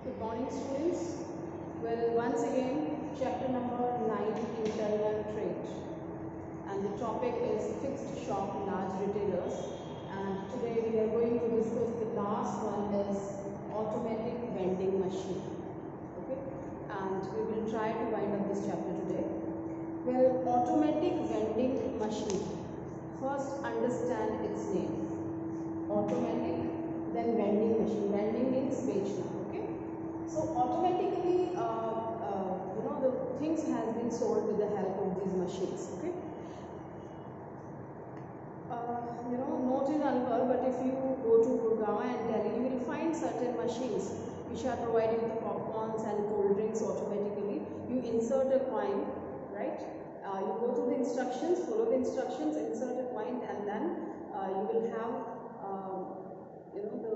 Good morning, students. Well, once again, chapter number 9, Internal Trade. And the topic is fixed shop large retailers. And today we are going to discuss the last one is automatic vending machine. Okay. And we will try to wind up this chapter today. Well, automatic vending machine. First, understand its name. Automatic, then vending machine. Vending means बेचना. Okay. So automatically, the things has been sold with the help of these machines. Okay. Not in Alwar, but if you go to Gurgaon and Delhi, you will find certain machines which are providing the popcorns and cold drinks automatically. You insert a coin, right? You go to the instructions, follow the instructions, insert a coin, and then you will have the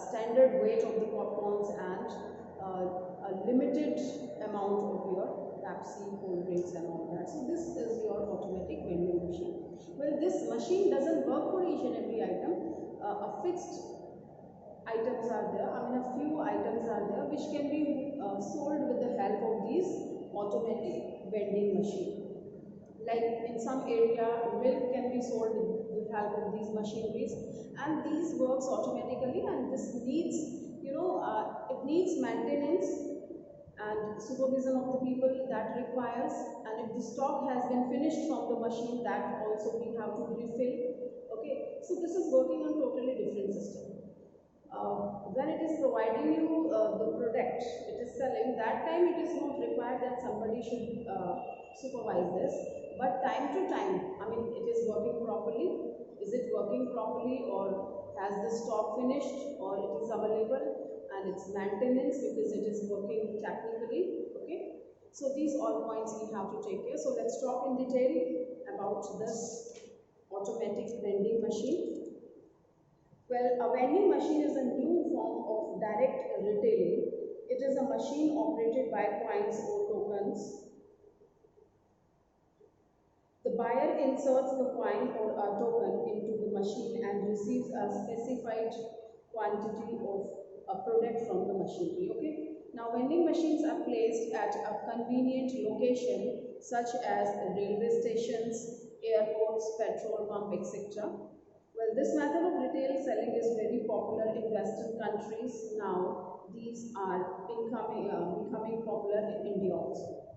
standard weight of the popcorns and a limited amount of your Pepsi, cold drinks and all that. So this is your automatic vending machine. Well, this machine doesn't work for each and every item. A fixed items are there. A few items are there which can be sold with the help of these automatic vending machine. Like in some area, milk can be sold with the help of these machineries, and these works automatically. And this needs, it needs maintenance and supervision of the people that requires. And if the stock has been finished from the machine, that also we have to refill. Okay, so this is working on totally different system. When it is providing you the product it is selling, that time it is not required that somebody should supervise this, but time to time, it is working properly. Is it working properly, or has the stock finished, or it is available, and its maintenance because it is working technically. Okay, so these all points we have to take care. So let's talk in detail about this automatic vending machine. Well, a vending machine is a new form of direct retailing. It is a machine operated by coins or tokens. The buyer inserts the coin or a token into the machine and receives a specified quantity of a product from the machinery. Okay. Now, vending machines are placed at a convenient location such as railway stations, airports, petrol pump, etc. Well, this method of retail selling is very popular in Western countries now. These are becoming popular in India also.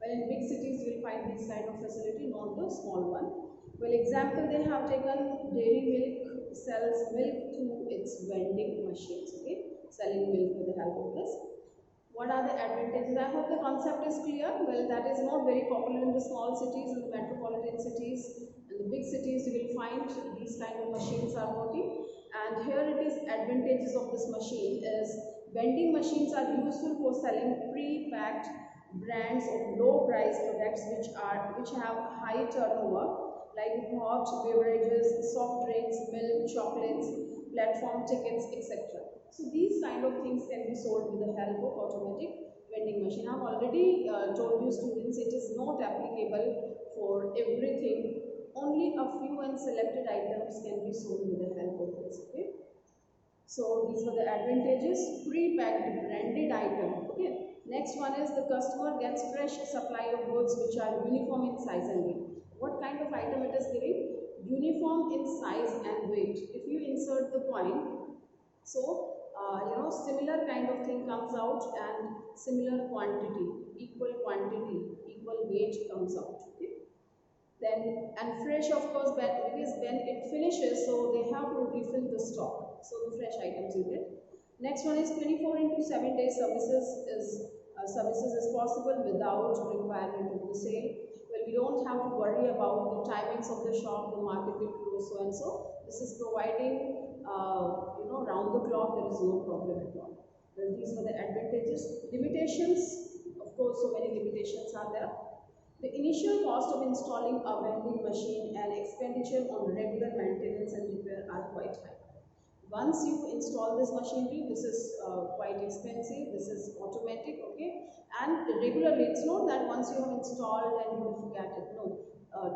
Well, in big cities you will find this kind of facility, not the small one. Well, example, they have taken dairy milk sells milk through its vending machines. Okay, selling milk with the help of this. What are the advantages? I hope the concept is clear. Well, that is not very popular in the small cities and the metropolitan cities. In the big cities, you will find these kind of machines are working. And here it is advantages of this machine is vending machines are useful for selling pre-packed brands of low price products which have high turnover, like hot beverages, soft drinks, milk, chocolates, platform tickets, etc. So these kind of things can be sold with the help of automatic vending machine. I have already told you students it is not applicable for everything. Only a few and selected items can be sold with the help of this. Okay. So these were the advantages. Pre-packed branded item. Okay. Next one is the customer gets fresh supply of goods which are uniform in size and weight. What kind of item it is giving? Uniform in size and weight. If you insert the coin, so similar kind of thing comes out, and similar quantity, equal weight comes out. Okay. Then, and fresh of course, because when it finishes, so they have to refill the stock. So the fresh items you get. Next one is 24 into 7 days services is possible without requirement of the sale. Well, we don't have to worry about the timings of the shop, the market will close so and so. This is providing, round the clock, there is no problem at all. Well, these were the advantages. Limitations, of course, so many limitations are there. The initial cost of installing a vending machine and expenditure on regular maintenance and repair are quite high. Once you install this machinery, this is quite expensive. This is automatic, okay, and regularly. It's not that once you have installed and you will forget it. No,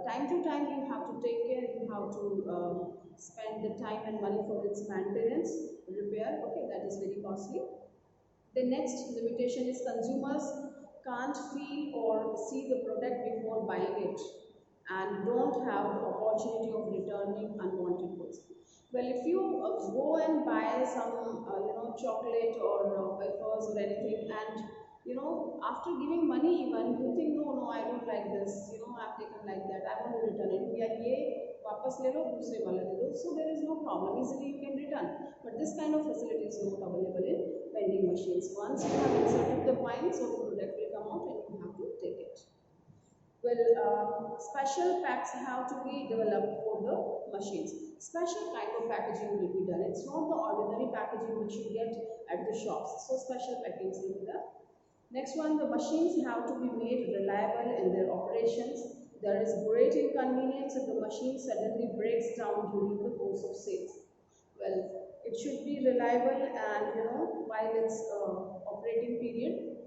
time to time you have to take care. You have to spend the time and money for its maintenance, repair. Okay, costly. The next limitation is consumers can't feel or see the product before buying it and don't have the opportunity of returning unwanted goods. Well, if you go and buy some, chocolate or wafers or anything, and after giving money even, you think, no, no, I don't like this, I've taken like that, I want to return it. या ये वापस ले लो, दूसरे वाला दे दो. So there is no problem. Easily you can return. But this kind of facility is not available in vending machines. Once you have inserted the coin, so the product will come out and you have to take it. Well, special packs have to be developed for the machines. Special kind of packaging will be done. It's not the ordinary packaging which you get at the shops. So special packaging will be done. Next one, the machines have to be made reliable in their operations. There is great inconvenience if the machine suddenly breaks down during the course of sales. Well, it should be reliable, and while its operating period,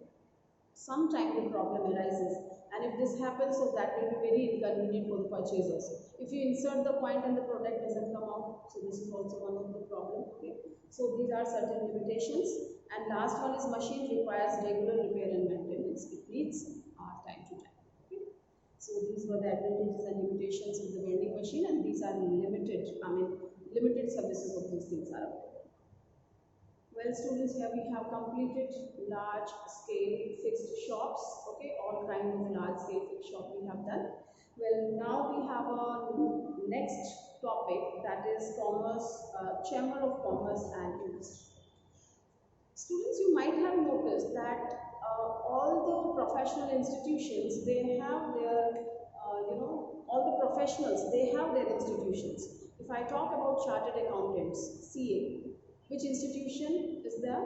sometime the problem arises, and if this happens, so that will be very inconvenient for the purchasers. If you insert the point and the product doesn't come out, so this is also one of the problem. Okay, so these are certain limitations. And last one is machine requires regular repair and maintenance. It needs time to time. Okay, so these were the advantages and limitations of the vending machine, and these are limited. Limited services of these things are available. Well, students, here we have completed large scale fixed shops. Okay, all kinds of large scale fixed shop we have done. Well, now we have a next topic, that is commerce, Chamber of Commerce and Industry. Students, you might have noticed that all the professional institutions, they have their, all the professionals, they have their institutions. If I talk about chartered accountants, CA, which institution is there?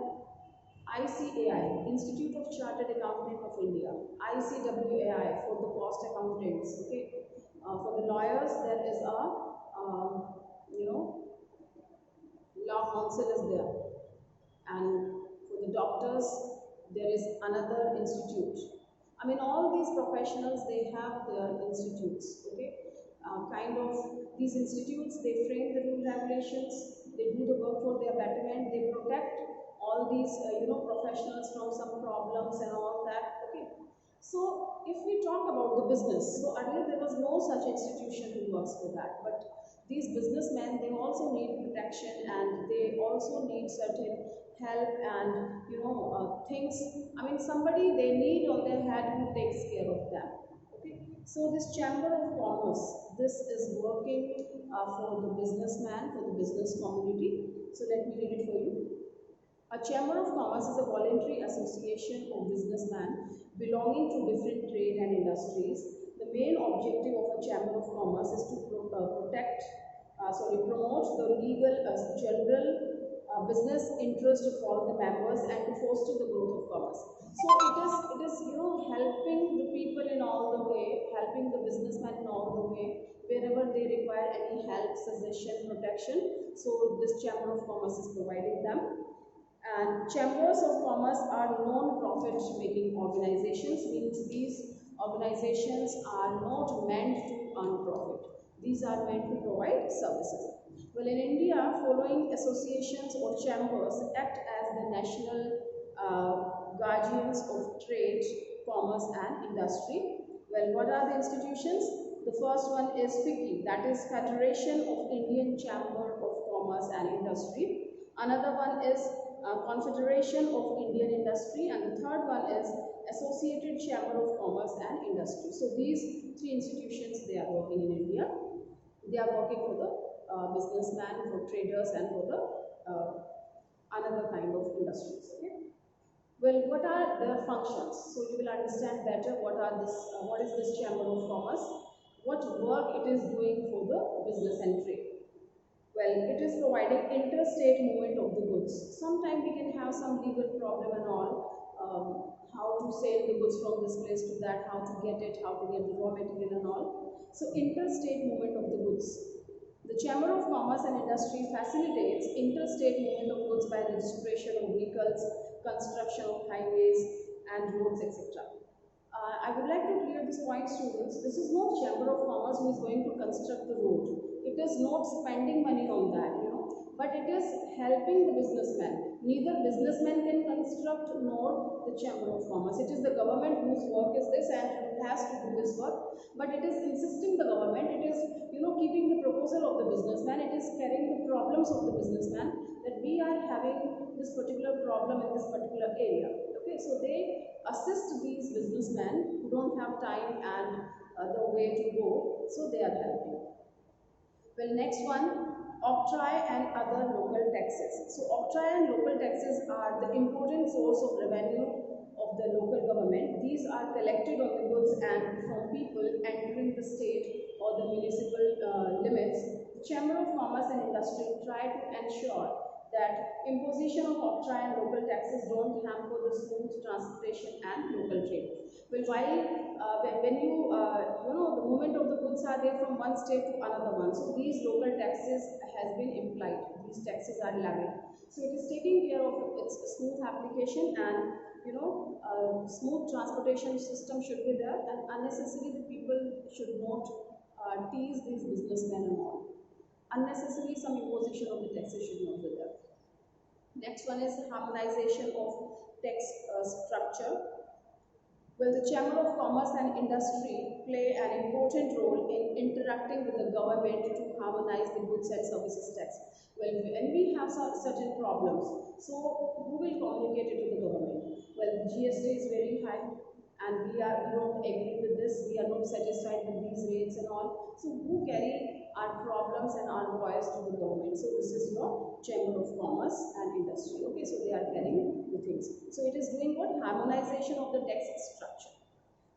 ICAI, Institute of Chartered Accountant of India. ICWAI for the cost accountants. Okay, for the lawyers there is a law council is there, and for the doctors there is another institute. All these professionals, they have their institutes. Okay, kind of these institutes, they frame the rule regulations, they do the work for their betterment, they protect all these professionals from some problems and all that. Okay, so if we talk about the business, so earlier there was no such institution who works for that, but these businessmen, they also need protection, and they also need certain help and things. Somebody they need on their head who takes care of them. Okay, so this Chamber of Commerce, this is working for the businessman, for the business community. So let me read it for you. A Chamber of Commerce is a voluntary association of businessmen belonging to different trade and industries. The main objective of a Chamber of Commerce is to promote the legal general business interest of all the members and to foster the growth of commerce. So it is helping the people in all the way, helping the businessmen in all the way, wherever they require any help, suggestion, protection. So this Chamber of Commerce is providing them. And chambers of commerce are non-profit making organizations, means these organizations are not meant to earn profit. These are meant to provide services. Well, in India, following associations or chambers act as the national guardians of trade, commerce and industry. Well, what are the institutions? The first one is FICCI, that is Federation of Indian Chamber of Commerce and Industry. Another one is Confederation of Indian Industry, and the third one is Associated Chamber of Commerce and Industry. So these three institutions, they are working in India. They are working for the businessmen, for traders, and for the another kind of industries. Okay. Well, what are their functions? So you will understand better what is this Chamber of Commerce, what work it is doing for the business and trade. Well, it is providing interstate movement of the goods. Sometimes we can have some legal problem and all, how to sell the goods from this place to that, how to get it, how to get the raw material and all. So interstate movement of the goods. The Chamber of Commerce and Industry facilitates interstate movement of goods by registration of vehicles, construction of highways and roads, etc. I would like to clear this point, students. This is not Chamber of Commerce who is going to construct the road. It is not spending money on that, but it is helping the businessman. Neither businessman can construct nor the Chamber of Commerce. It is the government whose work is this and who has to do this work, but it is insisting the government, it is keeping the proposal of the businessman, it is carrying the problems of the businessman, that we are having this particular problem in this particular area. Okay, so they assist these businessmen who don't have time and the way to go, so they are helping. Well, next one, octroi and other local taxes. So octroi and local taxes are the important source of revenue of the local government. These are collected on the goods and from people entering the state or the municipal limits. The Chamber of Commerce and Industry try to ensure that imposition of octroi and local taxes don't hamper the smooth transportation and local trade. Well, when the movement of the goods are there from one state to another one, so these local taxes has been implied. These taxes are levied. So it is taking care of its smooth application, and smooth transportation system should be there, and unnecessarily the people should not tease these businessmen and all. Unnecessarily some imposition of the taxes should not be there. Next one is harmonization of tax structure. Well, the Chamber of Commerce and Industry play an important role in interacting with the government to harmonize the goods and services tax. Well, when we have some certain problems, so who will communicate it to the government? Well, the GST is very high and we don't agree with this, we are not satisfied with these rates and all. So who carry our problems and our voice to the government? So this is your Chamber of Commerce and Industry. Okay, so they are carrying the things. So it is doing what? Harmonization of the tax structure.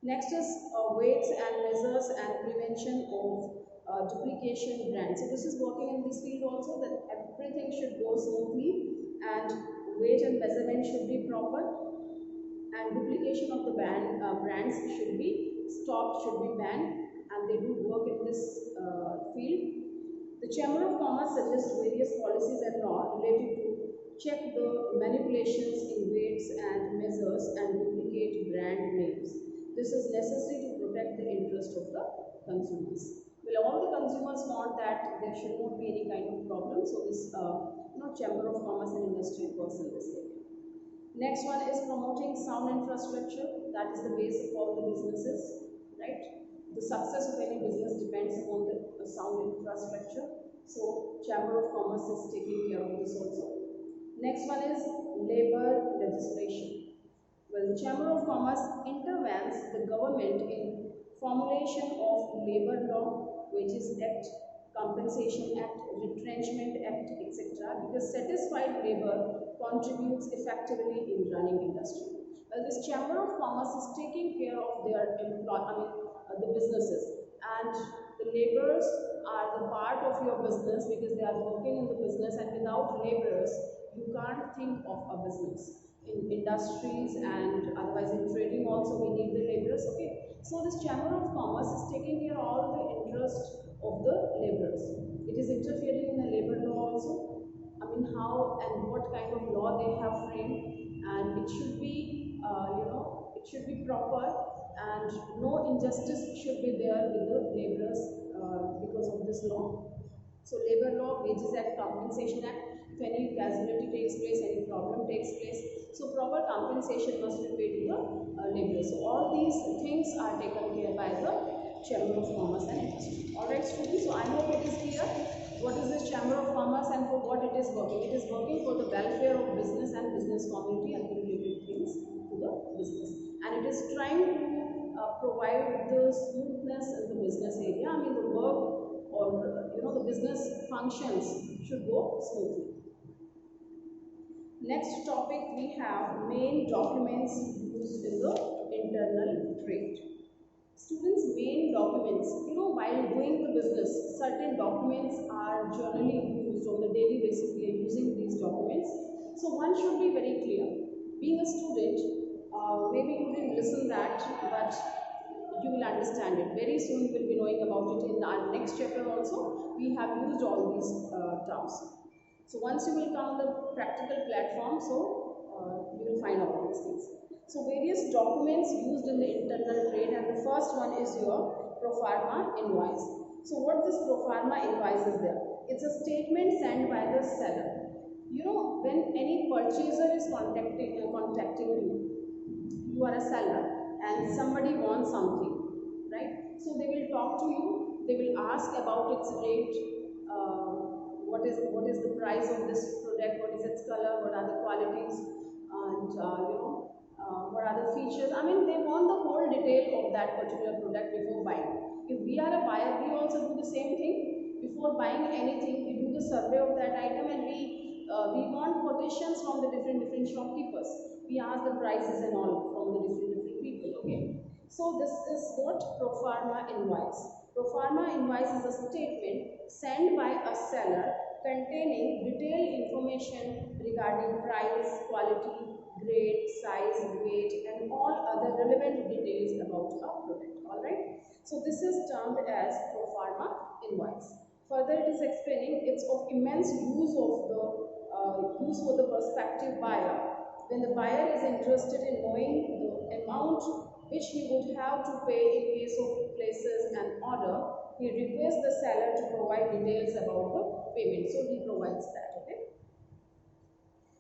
Next is weights and measures and prevention of duplication brands. So this is working in this field also, that everything should go smoothly and weight and measurement should be proper, and duplication of the brands should be stopped, should be banned, and they do work in this field. The Chamber of Commerce suggests various policies and law related to check the manipulations in weights and measures and duplicate brand names. This is necessary to protect the interest of the consumers. Well, all the consumers want that there should not be any kind of problem, so this Chamber of Commerce and Industry works in this area. Next one is promoting sound infrastructure. That is the base of all the businesses, right? The success of any business depends upon the sound infrastructure. So Chamber of Commerce is taking care of this also. Next one is labor legislation. Well, the Chamber of Commerce intervenes the government in formulation of labor law, wages act, compensation act, retrenchment act, etc. because satisfied labor contributes effectively in running industry. Well, this Chamber of Commerce is taking care of their the businesses, and the laborers are the part of your business because they are working in the business, and without laborers you can't think of a business. In industries and otherwise in trading also we need the laborers. Okay, so this Chamber of Commerce is taking care of all the interest of the laborers. It is interfering in the labor law also. How and what kind of law they have framed, and it should be it should be proper, and no injustice should be there with the laborers because of this law. So labor law, wages act, compensation act, if any casualty takes place, any problem takes place, so proper compensation must be paid to the laborers. So all these things are taken care by the Chamber of Commerce and Industry. Alright students, so I hope it is clear what is this Chamber of Commerce and for what it is working. It is working for the welfare of business and business community and the related things to the business. And it is trying to provide the smoothness in the business area. The work or the business functions should go smoothly. Next topic we have main documents used in the internal trade. Students, main documents, while doing the business, certain documents are generally used on the daily basis. We are using these documents. So one should be very clear. Being a student, maybe you didn't listen that, but you will understand it. Very soon you will be knowing about it in our next chapter also. We have used all these terms. So once you will come on the practical platform, so you will find all these things. So various documents used in the internal trade, and the first one is your pro forma invoice. So what this pro forma invoice is there? It's a statement sent by the seller. You know, when any purchaser is contacting you, you are a seller and somebody wants something, right? So they will talk to you, they will ask about its rate, what is the price of this product, what is its color, what are the qualities, and what are the features. I mean, they want the whole detail of that particular product before buying. If we are a buyer, we also do the same thing. Before buying anything, we do the survey of that item, and we want quotations from the different shopkeepers. We ask the prices and all from the different people. Okay. So this is what proforma invoice. Proforma invoice is a statement sent by a seller containing detailed information regarding price, quality, grade, size, weight, and all other relevant details about a product. Alright. So this is termed as proforma invoice. Further, it is explaining it's of immense use for the prospective buyer. When the buyer is interested in knowing the amount which he would have to pay in case of places an order, he requests the seller to provide details about the payment. So he provides that. Okay.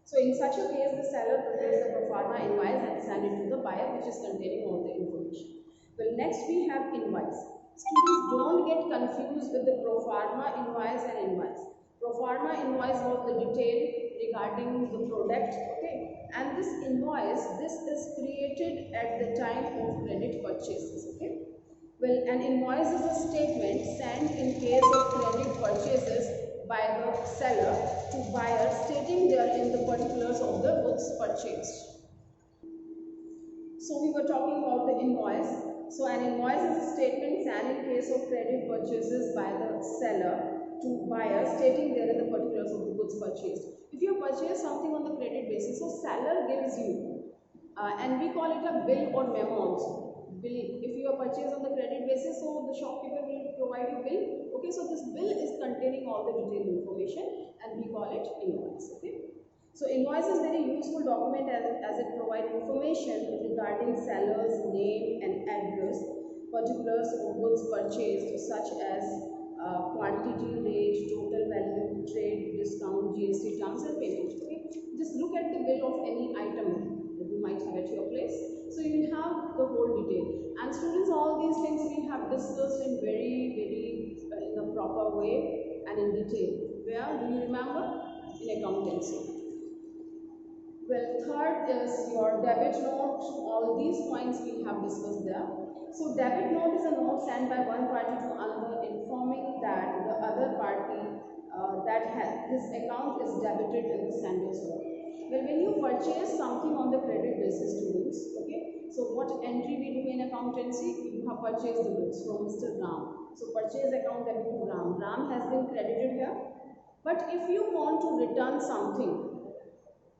So in such a case, the seller prepares the proforma invoice and sends it to the buyer, which is containing all the information. Well, next we have invoice. Students, don't get confused with the proforma invoice and invoice. Proforma invoice was the detail regarding the product, okay, and this invoice, this is created at the time of credit purchases, okay. Well, an invoice is a statement sent in case of credit purchases by the seller to buyer stating therein the particulars of the goods purchased. So we were talking about the invoice. So an invoice is a statement sent in case of credit purchases by the seller to buyer stating therein the particulars of the goods purchased. If you purchase something on the credit basis, so seller gives you, and we call it a bill or memo also. Bill, if you are purchased on the credit basis, so the shopkeeper will provide you bill. Okay, so this bill is containing all the detailed information, and we call it invoice. Okay. So invoice is very useful document as it provides information regarding seller's name and address, particulars of goods purchased such as quantity, rate, total value, trade, discount, GST terms and payment. Okay. Just look at the bill of any item that you might have at your place. So you will have the whole detail. And students, all these things we have discussed in very in a proper way and in detail. Where do you remember? In accountancy. Well, third is your debit note. All these points we have discussed there. So debit note is a note sent by one party to another informing that the other party his account is debited in the sender's note. Well, when you purchase something on the credit basis, students, okay, so what entry we do in accountancy? You have purchased the goods from Mr. Ram. So purchase account debit to Ram. Ram has been credited here. But if you want to return something,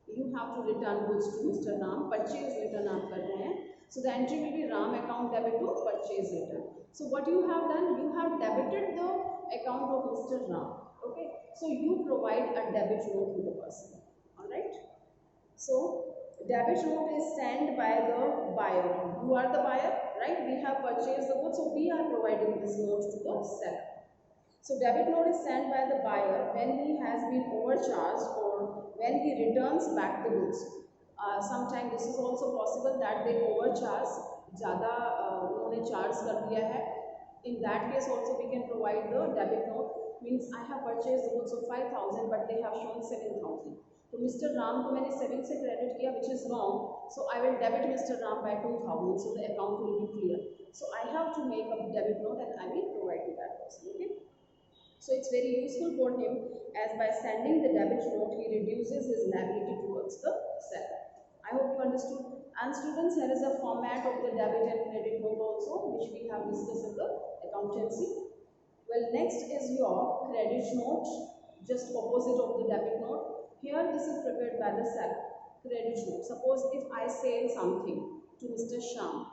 you have to return goods to Mr. Ram. Purchase return आप कर रहे हैं. So the entry will be Ram account debit to purchase return. So what you have done? You have debited the account of Mr. Ram. Okay. So you provide a debit note to the person. All right. So debit note is sent by the buyer. You are the buyer, right? We have purchased the goods, so we are providing this note to the seller. So debit note is sent by the buyer when he has been overcharged or when he returns back the goods. Sometimes this is also possible that they overcharge, ज़्यादा उन्होंने charge कर दिया है. In that case also we can provide the debit note. Means I have purchased the goods of 5,000 but they have shown 7,000. So Mr. Ram को मैंने 7 से credit किया, which is wrong. So I will debit Mr. Ram by 2,000. So the account will be clear. So I have to make a debit note and I will provide to that person. Okay. So it's very useful for him as by sending the debit note, he reduces his liability towards the seller. I hope you understood. And students, here is a format of the debit and credit note also, which we have discussed in the accountancy. Well, next is your credit note, just opposite of the debit note. Here, this is prepared by the seller. Credit note. Suppose if I sell something to Mr. Sham,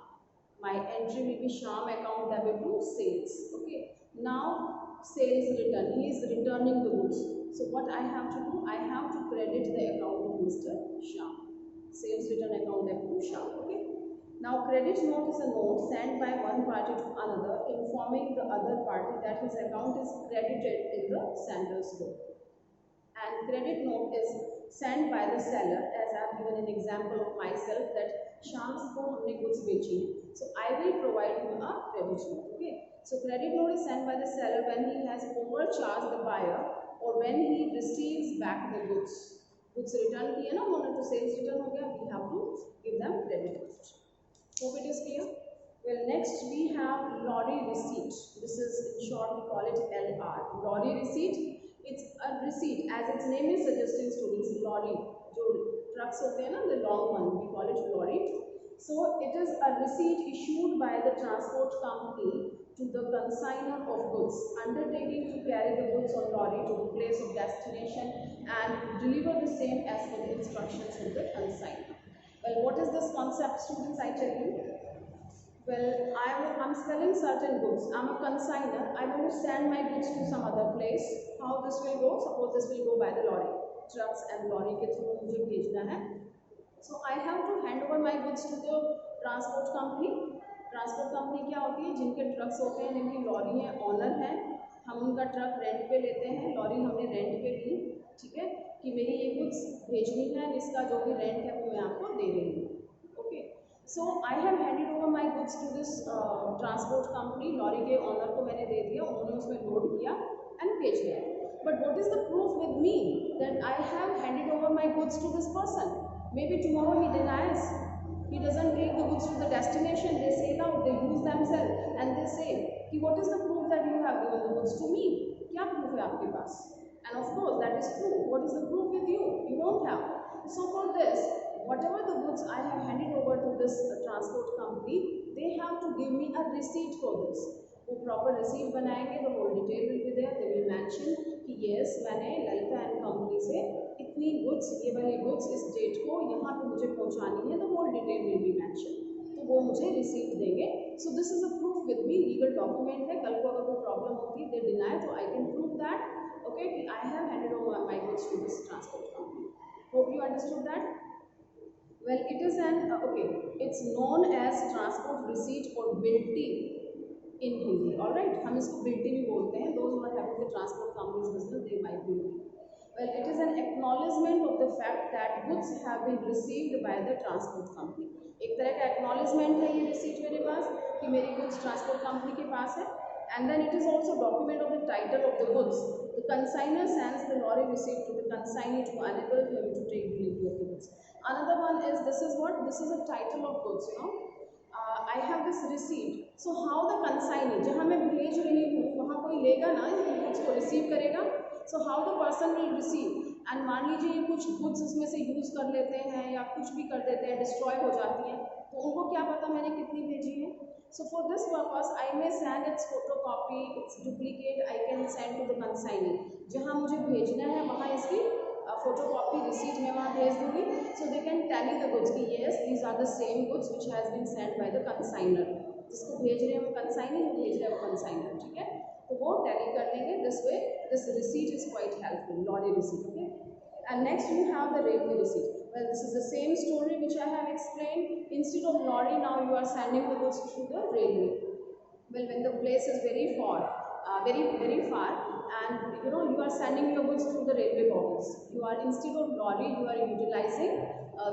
my entry will be Sham account debit to sales. Okay. Now, sales return. He is returning the goods. So what I have to do? I have to credit the account of Mr. Sham. Sales return account debit to Sham. Okay. Now credit note is a note sent by one party to another informing the other party that his account is credited in the sender's book. And credit note is sent by the seller, as I have given an example of myself that Shyam को हमने goods बेची, so I will provide him a credit note. Okay, so credit note is sent by the seller when he has overcharged the buyer or when he receives back the goods. Goods return किए ना उन्होंने, तो sales return हो गया, we have to give them credit note. Hope it is clear. Well, next we have lorry receipt. This is in short we call it LR. Lorry receipt. It's a receipt, as its name is suggesting, students. Lorry, जो trucks होते हैं ना, the long one, we call it lorry. So it is a receipt issued by the transport company to the consignor of goods, undertaking to carry the goods on lorry to the place of destination and deliver the same as per the instructions of the consignor. Well, what is this concept, students? I tell you. Well, I'm selling certain goods. I'm a consignor. I want to send my goods to some other place. How this will go? Suppose this will go by the lorry, trucks and lorry के through मुझे भेजना है. So I have to hand over my goods to the transport company. Transport company क्या होती है? जिनके trucks होते हैं, जिनकी लॉरी है, ऑनर है, हम उनका ट्रक रेंट पे लेते हैं, लॉरी हमने रेंट पे ली, ठीक है, कि मेरी ये गुड्स भेजनी है, इसका जो भी रेंट है वो मैं आपको दे रही हूँ. So I have handed over my goods to this transport company. Lorry के ऑनर को मैंने दे दिया, उन्होंने उसमें लोड किया एंड भेज दिया. But what is the proof with me that I have handed over my goods to this person? Maybe tomorrow he denies. He doesn't take the goods to the destination. They sail out, they use themselves, and they say, "कि what is the proof that you have given the goods to me? क्या proof है आपके पास?" And of course that is true. What is the proof with you? You don't have. So for this, whatever the goods I have handed over to this transport company, they have to give me a receipt for this. वो proper receipt बनाएंगे, the whole detail will be there. They will mention कि yes मैंने Lalita and company से इतनी goods, ये वाली goods इस date को यहाँ पे मुझे पहुँचानी है, the whole detail will be mentioned. तो वो मुझे receipt देंगे. So this is a proof with me, legal document है. कल को अगर कोई problem होती है, they deny, तो I can prove that. Okay, I have handed over my goods to this transport company. Hope you understood that. Well, it is an okay. It's known as transport receipt or बिल्टी in Hindi. All right, हम इसको बिल्टी भी बोलते हैं. Those who are having the transport company's business, they might be knowing. Well, it is an acknowledgement of the fact that goods have been received by the transport company. एक तरह का acknowledgement है ये receipt मेरे पास कि मेरी goods transport company के पास है. And then it is also document of the title of the goods. The consignor sends the lorry receipt to the consignee to enable him to take delivery of the goods. Another one is, this is what? This is a title of goods, you know. I have this receipt. So how the consignee, जहाँ मैं भेज रही हूँ वहाँ कोई लेगा ना, ये goods को receive करेगा. So how the person will receive? And मान लीजिए ये कुछ goods इसमें से use कर लेते हैं या कुछ भी कर देते हैं, destroy हो जाती हैं, तो उनको क्या पता मैंने कितनी भेजी है? So for this purpose, I may send its photocopy, its duplicate, I can send to the consignee. जहाँ मुझे भेजना है वहाँ इसकी photocopy receipt मैं वहाँ भेज दूँगी. So they can tally the goods कि yes, these are the same goods which has been sent by the consignor. जिसको भेज रहे हैं वो consignee, वो भेज रहा है वो consignor, ठीक है? तो वो tally कर लेंगे. This way, this receipt is quite helpful. Lorry receipt, okay? And next we have the railway receipt. Well, this is the same story which I have explained. Instead of lorry, now you are sending the goods through the railway. Well, when the place is very far, very far, and you know you are sending your goods through the railway bogies. You are, instead of lorry, you are utilizing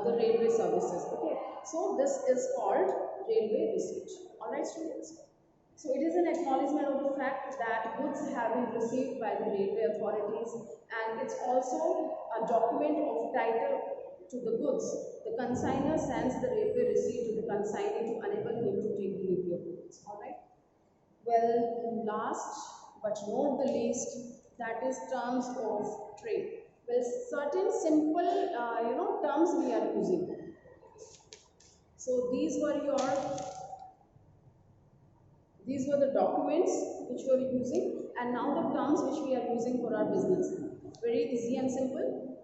the railway services. Okay, so this is called railway receipt. All right, students. So it is an acknowledgement of the fact that goods have been received by the railway authorities, and it's also a document of title to the goods. The consignor sends the railway receipt to the consignee to enable him to take delivery of the goods. All right. Well, last but not the least, that is terms of trade. Well, certain simple terms we are using. So these were the documents which we are using, and now the terms which we are using for our business. Very easy and simple.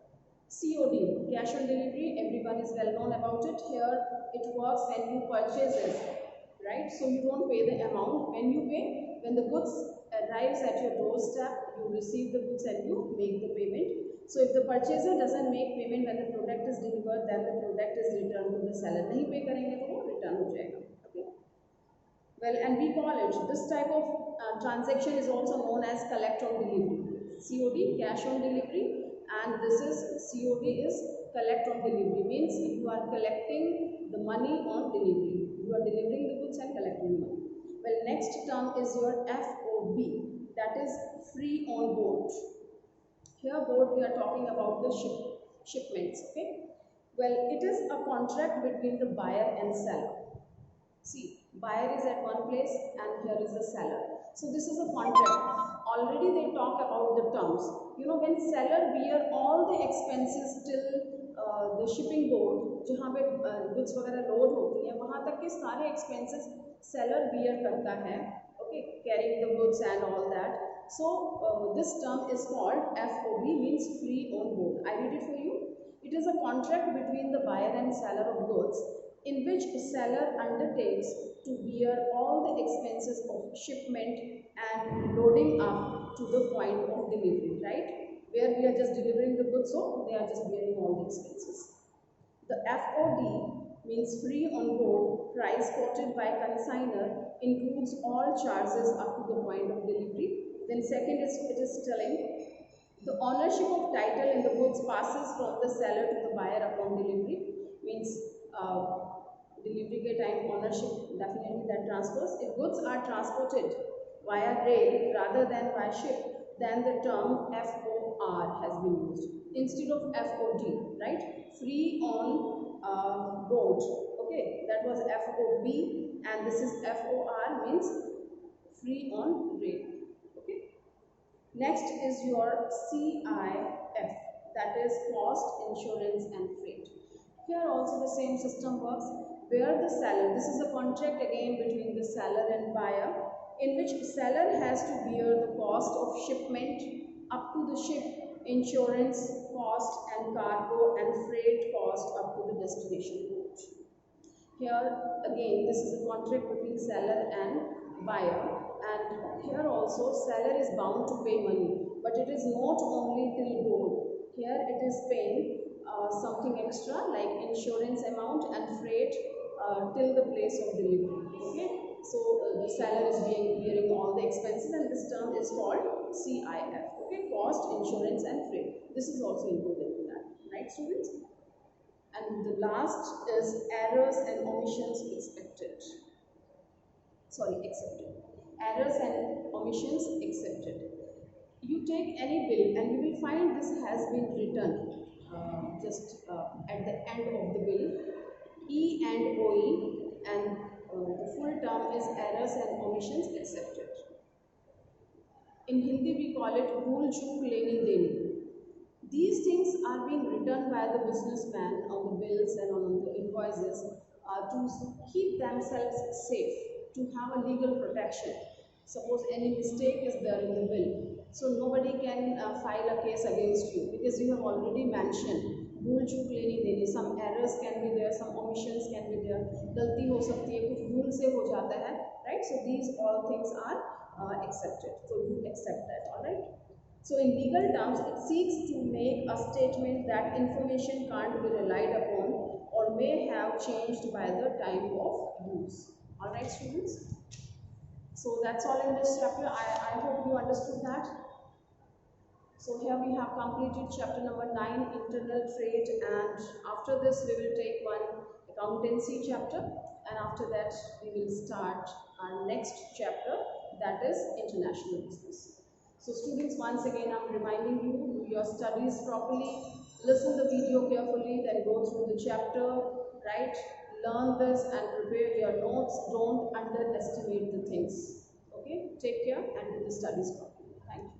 COD, cash on delivery, everyone is well known about it. Here it works when you purchase it, right? So you don't pay the amount. When you pay, when the goods arrives at your doorstep, you receive the goods and you make the payment. So if the purchaser doesn't make payment when the product is delivered, then the product is returned to the seller. नहीं pay करेंगे तो वो return हो जाएगा. Okay. Well, and we call it, this type of transaction is also known as collect on delivery. COD, cash on delivery, and this is COD is collect on delivery, means you are collecting the money on delivery. You are delivering the goods and collecting the money. Well, next term is your FOB, that is free on board. Here board we are talking about the shipments. Okay. Well, it is a contract between the buyer and seller. See, buyer is at one place and here is the seller. So this is a contract. Already they talk about the terms. You know, when seller bear all the expenses till the shipping board, जहाँ पे goods वगैरह load होती हैं, वहाँ तक के सारे expenses seller bear करता है. Okay, carrying the goods and all that. So this term is called FOB, means free on board. I read it for you. It is a contract between the buyer and seller of goods, in which seller undertakes to bear all the expenses of shipment and loading up to the point of delivery, right? Where we are just delivering the goods, so they are just bearing all the expenses. The FOD means free on board, price quoted by consignor, includes all charges up to the point of delivery. Then second is, it is telling the ownership of title in the goods passes from the seller to the buyer upon delivery, means delivery के time ownership definitely that transfers. If goods are transported via rail rather than by ship, then the term FOR has been used instead of FOD, right? Free on board. Okay, that was FOB, and this is FOR, means free on rail. Next is your CIF, that is cost, insurance and freight. Here also the same system works, where the seller, this is a contract again between the seller and buyer, in which seller has to bear the cost of shipment up to the ship, insurance cost and cargo and freight cost up to the destination port. Here again this is a contract between seller and buyer. And here also seller is bound to pay money, but it is not only till board. Here it is paying something extra like insurance amount and freight till the place of delivery. Okay, so the seller is bearing all the expenses, and this term is called CIF. Okay, cost, insurance and freight. This is also included in that, right, students? And the last is errors and omissions accepted. Errors and omissions accepted. You take any bill and you will find this has been written just at the end of the bill, E and OE, and the full term is errors and omissions accepted. In Hindi we call it bhool chook leni deni. These things are being written by the businessman on the bills and on the invoices to keep themselves safe, to have a legal protection. Suppose any mistake is there in the bill, so nobody can file a case against you because you have already mentioned bhool chook leni deni. Some errors can be there, some omissions can be there. गलती हो सकती है, कुछ भूल से हो जाता है, right? So these all things are accepted. So you accept that, all right? So in legal terms, it seeks to make a statement that information can't be relied upon or may have changed by the time of use. All right, students? So that's all in this chapter. I hope you understood that. So here we have completed chapter number 9, internal trade, and after this we will take one accountancy chapter, and after that we will start our next chapter, that is international business. So students, once again I'm reminding you, do your studies properly, listen the video carefully, then go through the chapter, right? Learn this and prepare your notes. Don't underestimate the things. Okay, take care and do the studies properly. Thank you.